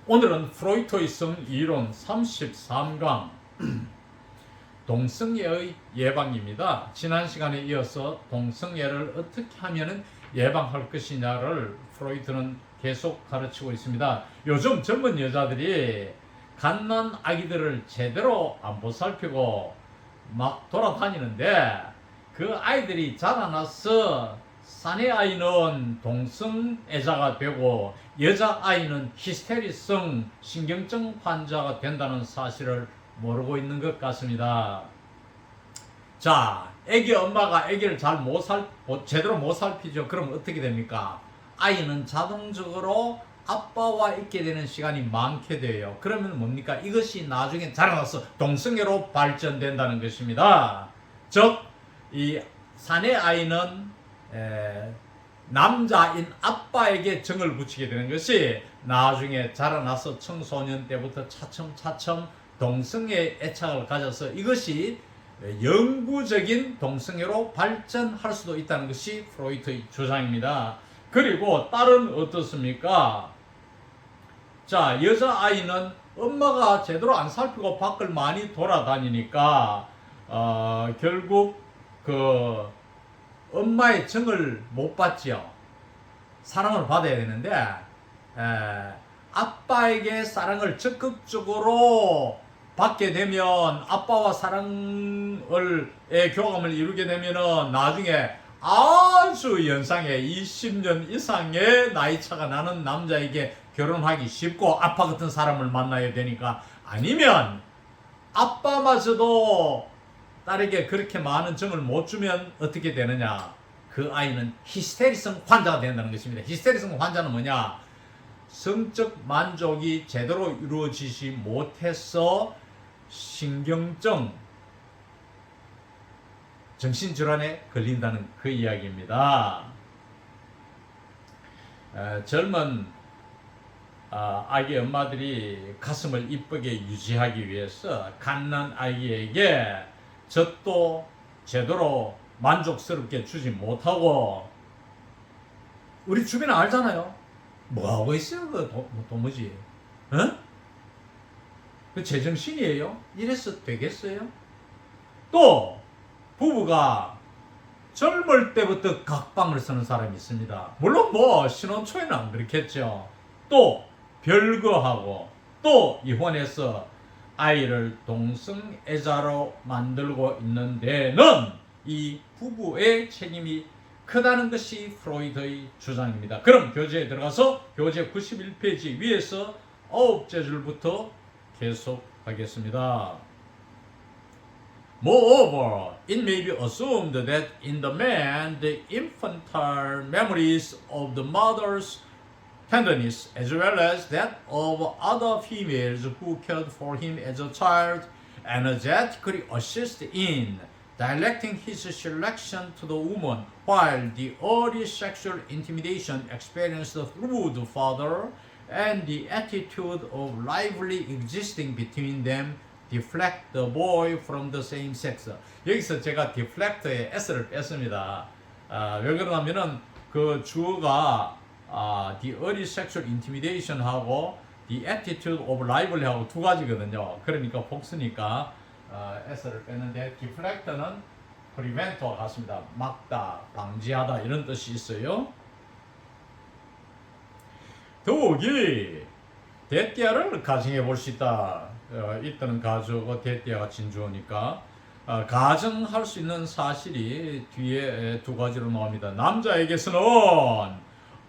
오늘은 프로이토의 성 이론 33강 동성애의 예방입니다. 지난 시간에 이어서 동성애를 어떻게 하면 예방할 것이냐를 프로이트는 계속 가르치고 있습니다. 요즘 젊은 여자들이 갓난 아기들을 제대로 안 보살피고 막 돌아다니는데, 그 아이들이 자라나서 사내 아이는 동성애자가 되고 여자 아이는 히스테리성 신경증 환자가 된다는 사실을 모르고 있는 것 같습니다. 자, 애기 엄마가 애기를 제대로 못 살피죠. 그럼 어떻게 됩니까? 아이는 자동적으로 아빠와 있게 되는 시간이 많게 돼요. 그러면 뭡니까? 이것이 나중에 자라나서 동성애로 발전된다는 것입니다. 즉, 이 사내 아이는 남자인 아빠에게 정을 붙이게 되는 것이 나중에 자라나서 청소년 때부터 차츰차츰 동성애 애착을 가져서 이것이 영구적인 동성애로 발전할 수도 있다는 것이 프로이트의 주장입니다. 그리고 딸은 어떻습니까? 자, 여자아이는 엄마가 제대로 안 살피고 밖을 많이 돌아다니니까 결국 그 엄마의 정을 못 받지요. 사랑을 받아야 되는데 아빠에게 사랑을 적극적으로 받게 되면, 아빠와 사랑의 교감을 이루게 되면 나중에 아주 연상의 20년 이상의 나이차가 나는 남자에게 결혼하기 쉽고 아빠 같은 사람을 만나야 되니까, 아니면 아빠마저도 딸에게 그렇게 많은 정을 못 주면 어떻게 되느냐? 그 아이는 히스테리성 환자가 된다는 것입니다. 히스테리성 환자는 뭐냐? 성적 만족이 제대로 이루어지지 못해서 신경증, 정신질환에 걸린다는 그 이야기입니다. 젊은 아기 엄마들이 가슴을 이쁘게 유지하기 위해서 갓난 아기에게 젖도 제대로 만족스럽게 주지 못하고, 우리 주변에 알잖아요. 뭐하고 있어요 그 도무지, 어? 그 제정신이에요? 이래서 되겠어요? 또 부부가 젊을 때부터 각방을 쓰는 사람이 있습니다. 물론 뭐 신혼 초에는 안 그렇겠죠. 또 별거하고 또 이혼해서 아이를 동성애자로 만들고 있는 데는 이 부부의 책임이 크다는 것이 프로이트의 주장입니다. 그럼 교재에 들어가서 교재 91페이지 위에서 9째 줄부터 계속하겠습니다. Moreover, it may be assumed that in the man the infantile memories of the mother's tenderness, as well as that of other females who cared for him as a child, energetically assist in directing his selection to the woman, while the early sexual intimidation experienced through the father and the attitude of lively existing between them deflect the boy from the same sex. 여기서 제가 deflect의 s를 뺐습니다. 왜 그러냐면은 그 주어가 the early sexual intimidation 하고 the attitude of lively 하고 두 가지거든요. 그러니까 복수니까 s를 뺐는데, deflect는 prevent와 같습니다. 막다, 방지하다 이런 뜻이 있어요. 더욱이 대띠아를 가정해 볼 수 있다. 이때는 가주고 대띠아가 진주어니까 가정할 수 있는 사실이 뒤에 두 가지로 나옵니다. 남자에게서는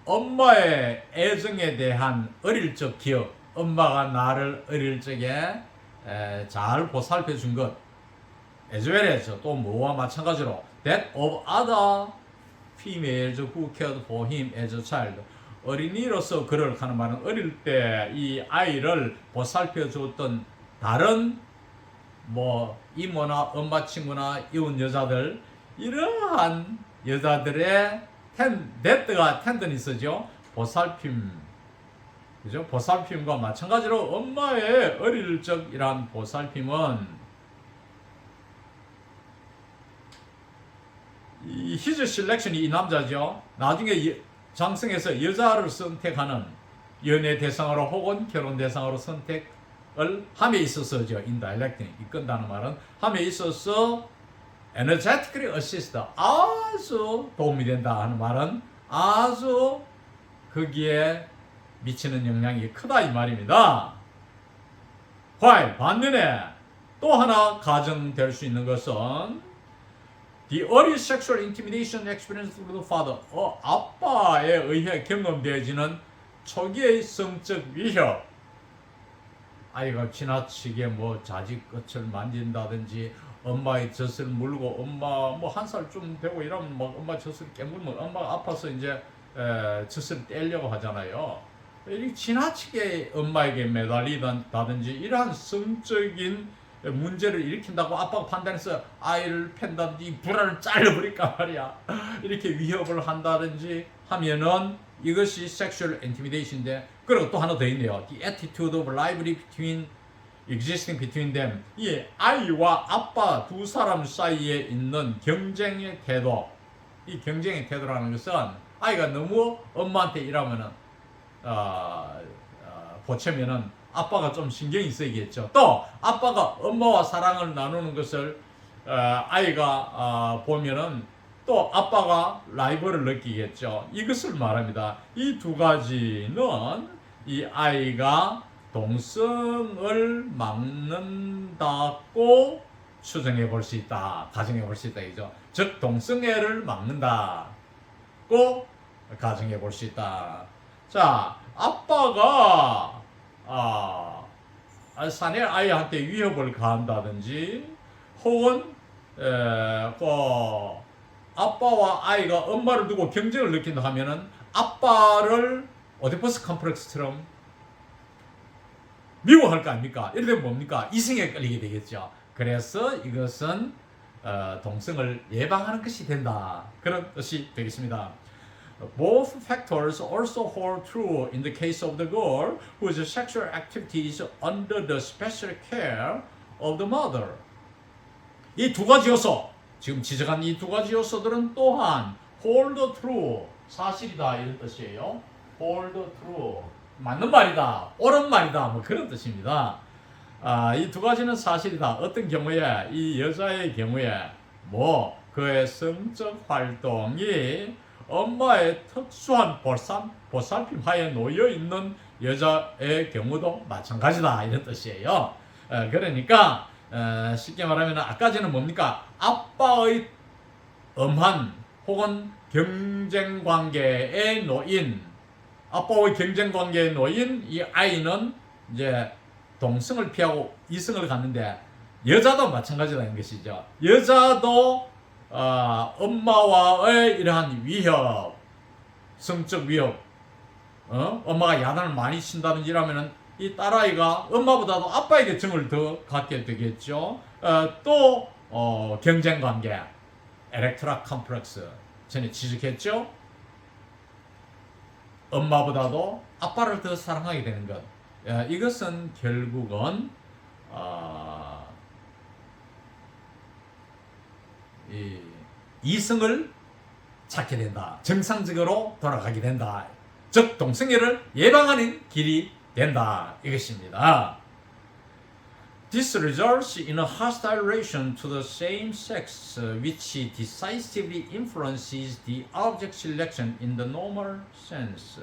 엄마의 애정에 대한 어릴 적 기억, 엄마가 나를 어릴 적에 잘 보살펴 준 것, as well as 또 뭐와 마찬가지로 that of other females who cared for him as a child, 어린이로서 그를 하는 말은 어릴 때 이 아이를 보살펴 줬던 다른 뭐 이모나 엄마 친구나 이웃 여자들, 이러한 여자들의 that가 텐더니스죠. 보살핌, 그죠? 보살핌과 마찬가지로 엄마의 어릴 적이란 보살핌은 이 his selection이 이 남자죠. 나중에 장성에서 여자를 선택하는 연애 대상으로 혹은 결혼 대상으로 선택을 함에 있어서죠. indirectly 이끈다는 말은 함에 있어서 energetically assist 아주 도움이 된다 하는 말은 아주 거기에 미치는 영향이 크다 이 말입니다. while 반면에 또 하나 가정될 수 있는 것은 the early sexual intimidation experienced through the father 아빠에 의해 경험되어지는 초기의 성적 위협 아이가 지나치게 뭐 자식 끝을 만진다든지 엄마의 젖을 물고 엄마 뭐 한 살쯤 되고 이러면 막 엄마 젖을 깨물면 엄마가 아파서 이제 젖을 떼려고 하잖아요. 이렇게 지나치게 엄마에게 매달리다든지 이러한 성적인 문제를 일으킨다고 아빠가 판단해서 아이를 팬다든지 불알을 잘라버릴까 말이야. 이렇게 위협을 한다든지 하면은 이것이 sexual intimidation인데 그리고 또 하나 더 있네요. The attitude of rivalry existing between them. 이 아이와 아빠 두 사람 사이에 있는 경쟁의 태도. 이 경쟁의 태도라는 것은 아이가 너무 엄마한테 이러면은 보채면은 아빠가 좀 신경이 쓰이겠죠. 또 아빠가 엄마와 사랑을 나누는 것을 아이가 보면은 또 아빠가 라이벌을 느끼겠죠. 이것을 말합니다. 이 두 가지는 이 아이가 동성을 막는다고 추정해 볼 수 있다. 가정해 볼 수 있다. 이죠. 즉 동성애를 막는다고 가정해 볼 수 있다. 자, 아빠가 사내 아이한테 위협을 가한다든지 혹은 아빠와 아이가 엄마를 두고 경쟁을 느낀다 하면은 아빠를 오디퍼스 컴플렉스처럼 미워할 거 아닙니까? 이럴 때 뭡니까? 이성에 끌리게 되겠죠. 그래서 이것은 동성을 예방하는 것이 된다. 그런 뜻이 되겠습니다. Both factors also hold true in the case of the girl whose sexual activity is under the special care of the mother. 이 두 가지 요소, 지금 지적한 이 두 가지 요소들은 또한 hold true, 사실이다 이런 뜻이에요. hold true, 맞는 말이다, 옳은 말이다 뭐 그런 뜻입니다. 이 두 가지는 사실이다. 어떤 경우에 이 여자의 경우에 뭐 그의 성적 활동이 엄마의 특수한 보살핌 하에 놓여 있는 여자의 경우도 마찬가지다 이런 뜻이에요. 그러니까 쉽게 말하면 아까 전에 뭡니까? 아빠의 엄한 혹은 경쟁 관계에 놓인 아빠의 경쟁 관계에 놓인 이 아이는 이제 동성을 피하고 이성을 갖는데 여자도 마찬가지라는 것이죠. 여자도 엄마와의 이러한 위협, 성적 위협, 엄마가 야단을 많이 친다든지 이러면은 이 딸아이가 엄마보다도 아빠에게 정을 더 갖게 되겠죠. 또 경쟁 관계, 엘렉트라 컴플렉스 전에 지적했죠. 엄마보다도 아빠를 더 사랑하게 되는 것. 이것은 결국은 이성을 찾게 된다. 정상적으로 돌아가게 된다. 즉 동성애를 예방하는 길이 된다. 이것입니다. This results in a hostile relation to the same sex, which decisively influences the object selection in the normal sense.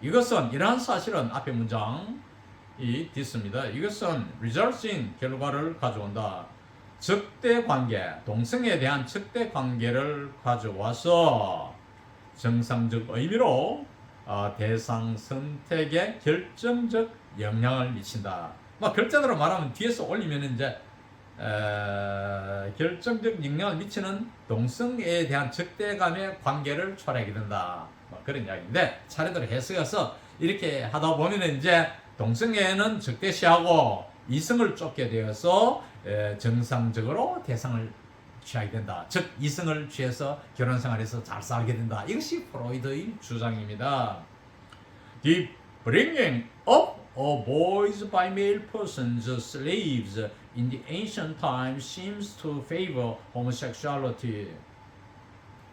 이것은 이러한 사실은 앞에 문장이 있습니다. 이것은 results in 결과를 가져온다. 적대 관계, 동성애에 대한 적대 관계를 가져와서 정상적 의미로 대상 선택에 결정적 영향을 미친다. 결정으로 말하면 뒤에서 올리면 이제 결정적 영향을 미치는 동성애에 대한 적대감의 관계를 초래하게 된다. 그런 이야기인데 차례대로 해석해서 이렇게 하다 보면 이제 동성애는 적대시하고 이성을 쫓게 되어서 정상적으로 대상을 취하게 된다. 즉 이성을 취해서 결혼생활에서 잘 살게 된다. 이것이 프로이드의 주장입니다. The bringing up of boys by male persons, slaves, in the ancient times seems to favor homosexuality.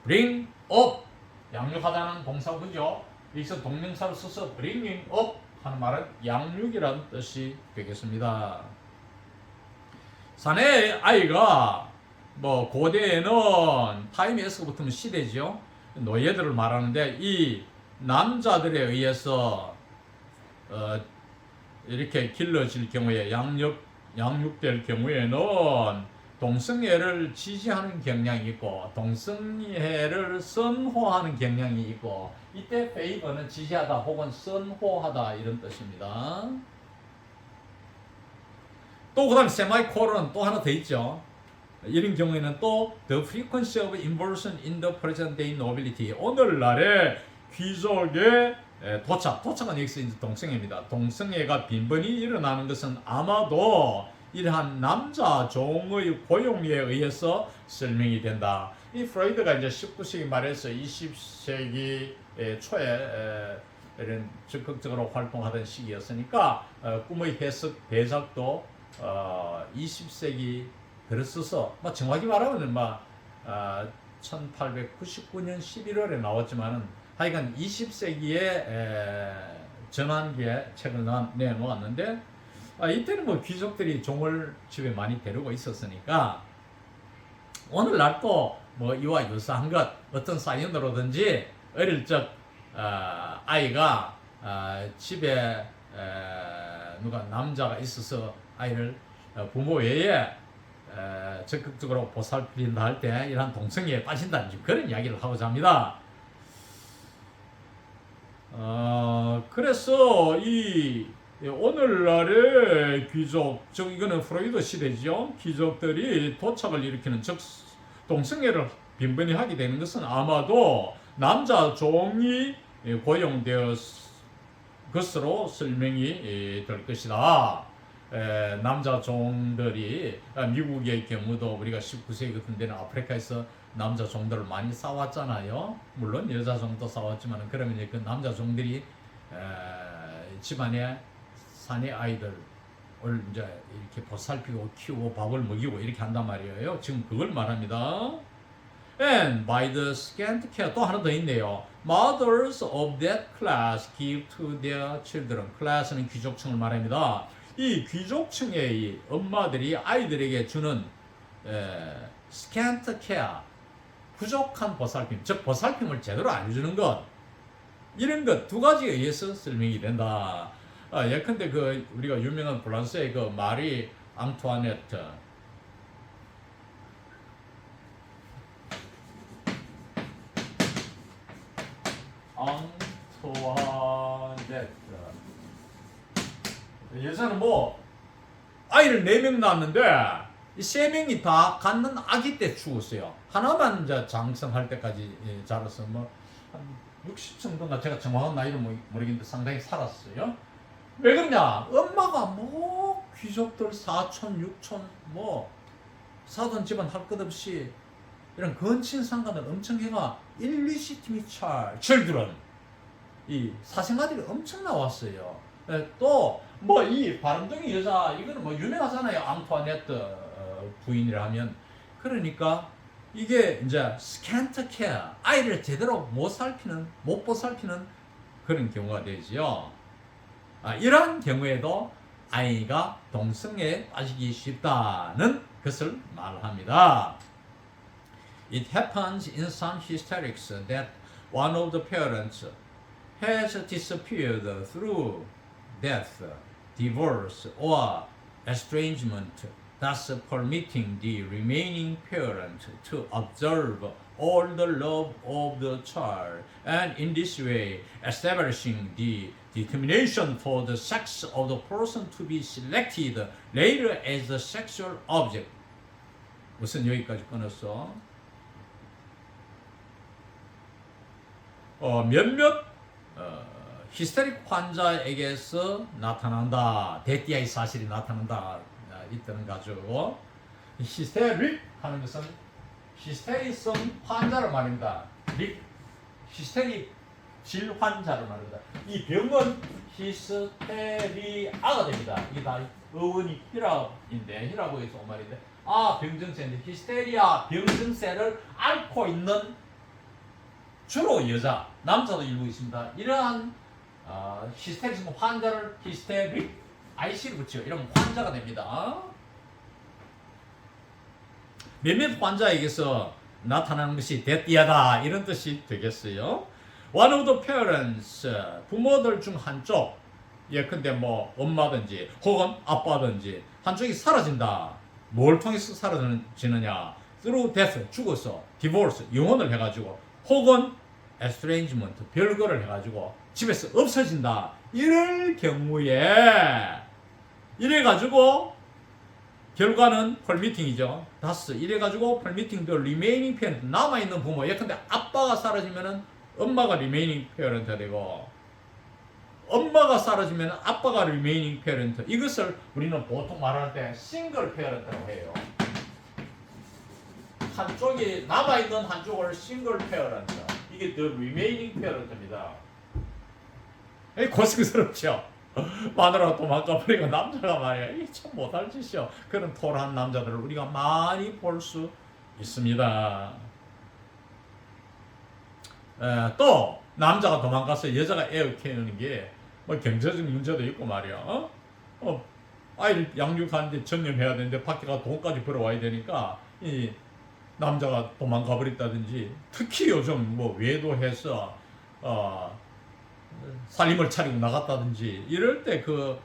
Bring up, 양육하다는 동사구죠. 여기서 동명사를 써서 bringing up 하는 말은 양육이라는 뜻이 되겠습니다. 사내 아이가 뭐 고대에는 타임이 S가 붙으면 시대죠. 노예들을 말하는데 이 남자들에 의해서 이렇게 길러질 경우에 양육될 경우에는 동성애를 지지하는 경향이 있고 동성애를 선호하는 경향이 있고 이때 favor는 지지하다 혹은 선호하다 이런 뜻입니다. 또 그다음 세마이콜은 또 하나 더 있죠. 이런 경우에는 또 the frequency of inversion in the present day nobility 오늘날의 귀족의 도착은 여기서 이제 동성애입니다. 동성애가 빈번히 일어나는 것은 아마도 이러한 남자 종의 고용에 의해서 설명이 된다. 이 프로이드가 이제 19세기 말에서 20세기 초에 이런 적극적으로 활동하던 시기였으니까 꿈의 해석 대작도 20세기 들었어서 정확히 말하면 1899년 11월에 나왔지만은 하여간 20세기에 전환기에 책을 내놓았는데 이때는 뭐 귀족들이 종을 집에 많이 데리고 있었으니까 오늘날 또 뭐 이와 유사한 것 어떤 사연으로든지 어릴 적 아이가 집에 누가 남자가 있어서 아이를 부모 외에 적극적으로 보살핀다 할 때 이러한 동성애에 빠진다는 그런 이야기를 하고자 합니다. 그래서 이 오늘날의 귀족, 즉 이거는 프로이드 시대죠. 귀족들이 도착을 일으키는 즉 동성애를 빈번히 하게 되는 것은 아마도 남자 종이 고용되었 것으로 설명이 될 것이다. 남자 종들이 미국의 경우도 우리가 19세기 같은 데는 아프리카에서 남자 종들을 많이 싸웠잖아요. 물론 여자 종도 싸웠지만 그러면 그 남자 종들이 집안에 사내 아이들을 이제 이렇게 보살피고 키우고 밥을 먹이고 이렇게 한단 말이에요. 지금 그걸 말합니다. And by the scant care 또 하나 더 있네요. Mothers of that class give to their children. 클래스는 귀족층을 말합니다. 이 귀족층의 이 엄마들이 아이들에게 주는 scant care 부족한 보살핌, 즉 보살핌을 제대로 안 해주는 것 이런 것 두 가지에 의해서 설명이 된다. 예컨대 그 우리가 유명한 프랑스의 그 마리 앙투아네트 여자는 뭐 아이를 4명 낳았는데 이 3명이 다 갖는 아기 때 죽었어요. 하나만 이제 장성할 때까지 자라서 뭐 한 60 정도인가 제가 정확한 나이를 모르겠는데 상당히 살았어요. 왜 그러냐? 엄마가 뭐 귀족들 4촌, 6촌 뭐 사돈 집안 할 것 없이 이런 건친 상관을 엄청 해가 일리시티미 찰들은 이 사생아들이 엄청 나왔어요. 또 뭐 이 바람둥이 여자 이거는 뭐 유명하잖아요. 앙투아네트 부인이라면 그러니까 이게 이제 스캔트 케어 아이를 제대로 못 보살피는 그런 경우가 되지요. 이러한 경우에도 아이가 동성애에 빠지기 쉽다는 것을 말합니다. It happens in some hysterics that one of the parents has disappeared through death, divorce, or estrangement, thus permitting the remaining parent to observe all the love of the child, and in this way establishing the determination for the sex of the person to be selected later as a sexual object. 무슨 여기까지 끊었어? 몇몇 히스테릭 환자에게서 나타난다. 대띠아의 사실이 나타난다. 이때는 가지고 히스테릭 하는 것은 히스테리성 환자를 말입니다. 히스테릭 질환자를 말입니다. 이 병은 히스테리아가 됩니다. 이게 다 어원이 히라인데 히라고에서 온 말인데 병증세인데 히스테리아 병증세를 앓고 있는 주로 여자, 남자도 일부 있습니다. 이러한 히스테릭 환자를 히스테릭 IC를 붙여 이러면 환자가 됩니다. 몇몇 환자에게서 나타나는 것이 대띠하다 이런 뜻이 되겠어요. One of the parents, 부모들 중 한쪽, 예컨대 뭐 엄마든지 혹은 아빠든지 한쪽이 사라진다. 뭘 통해서 사라지느냐? Through death, 죽어서, divorce, 이혼을 해가지고, 혹은 estrangement, 별거를 해가지고 집에서 없어진다. 이럴 경우에 이래가지고 결과는 permitting이죠. 다스 이래가지고 permitting the remaining parent, 남아있는 부모, 예컨대 아빠가 사라지면은 엄마가 remaining parent가 되고, 엄마가 사라지면 아빠가 remaining parent. 이것을 우리는 보통 말할 때 single parent라고 해요. 한쪽이 남아있는 한쪽을 single parent. 이게 the remaining parent입니다. 고생스럽죠. 마누라가 도망가 버리고 남자가 말이야. 이게 참 못할 짓이요. 그런 토라한 남자들을 우리가 많이 볼 수 있습니다. 또 남자가 도망가서 여자가 애 키우는 게 뭐 경제적 문제도 있고 말이야. 아이를 양육하는데 전념해야 되는데 밖에 가서 돈까지 벌어와야 되니까 이 남자가 도망가 버렸다든지, 특히 요즘 뭐 외도해서 살림을 차리고 나갔다든지 이럴 때 그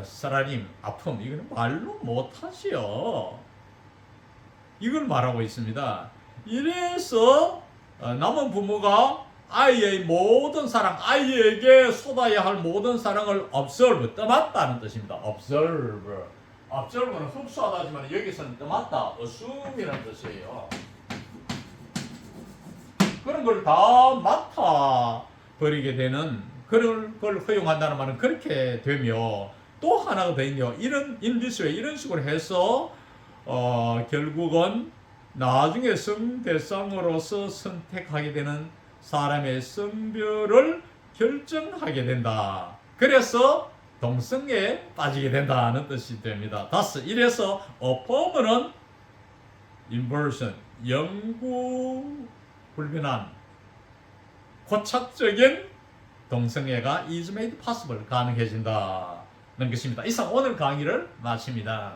사라님 아픔, 이거는 말로 못하시오. 이걸 말하고 있습니다. 이래서 남은 부모가 아이의 모든 사랑, 아이에게 쏟아야 할 모든 사랑을 observe, 떠맡다는 뜻입니다. observe는 흡수하다지만 여기서는 떠맡다, assume이라는 뜻이에요. 그런 걸 다 맡아 버리게 되는, 그런 걸 허용한다는 말은 그렇게 되며, 또 하나가 더 있네요. 이런 인디스웨 이런 식으로 해서 결국은 나중에 성대상으로서 선택하게 되는 사람의 성별을 결정하게 된다. 그래서 동성애에 빠지게 된다는 뜻이 됩니다. 다스 이래서 affirm는 inversion, 영구 불변한 고착적인 동성애가 is made possible, 가능해진다는 것입니다. 이상 오늘 강의를 마칩니다.